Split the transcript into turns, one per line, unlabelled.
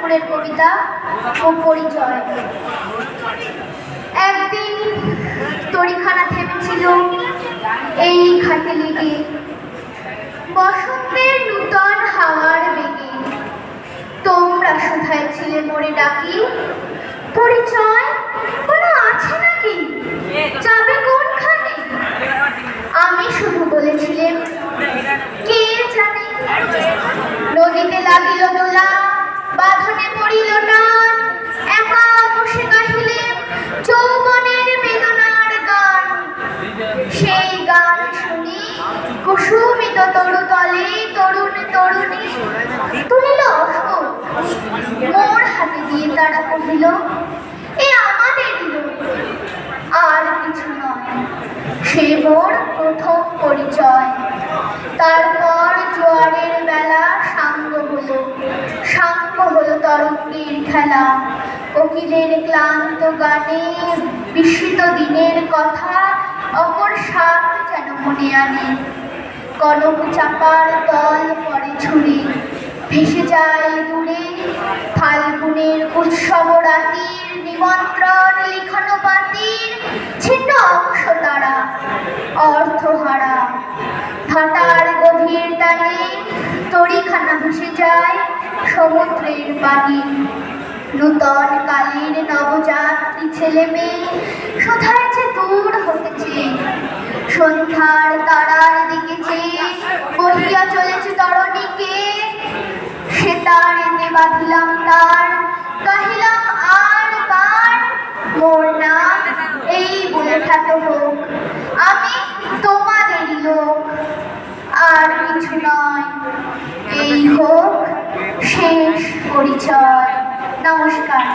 ঠাকুরের কবিতা ও পরিচয়। একদিন তরিখানা থেমেছিল এই ঘাটে লেগে, বসন্তের নূতন হাওয়ার বেগে। তোমরা কোথায় ছিলে মোরে ডাকি, পরিচয় কোনো আছে নাকি, যাবে কোনখানে? আমি শুধু বলেছিলাম কে জানে। নদীতে লাগিল দোলা, বাঁধনে পড়িল টান, একা বসে গাহিলেম যৌবনের বেদনার গান। সেই গান শুনি কুসুমিত তরুতলে তরুণ তরুণী তুলিল অশোক। মোর হাতে দিয়ে তারা কহিল, এ আমাদেরই লোক, আর কিছু নয়। সে মোর প্রথম পরিচয়। তারপর জোয়ারের বেলা সাঙ্গ হলো তরঙ্গের খেলা। কোকিলের ক্লান্ত গানে বিস্মিত দিনের কথা অপর সাত যেন মনে আনে। কনক চাপার দল পরে ছুড়ে ভেসে যায় দূরে, ফাল্গুনের উৎসব রাতির নিমন্ত্রণ লিখানো পাতির ছিন্ন অংশ তারা অর্থহারা। ভাটার গভীর টানে তরিখানা ভেসে যায় সমুদ্রের পানি। নূতন কালের নবযাত্রী ছেলে মেয়ে কোথায় যে দূর হতেছে, সন্ধ্যার তারার দিকে চেয়ে বহিয়া চলেছে তরণীকে। সে তার এতে বাঁধিলাম তার, গাহিলাম আর বার, মোর নাম এই বলে খ্যাত হোক, আমি তোমাদেরই লোক, আর কিছু নয়। এই হোক শেষ পরিচয়। নমস্কার।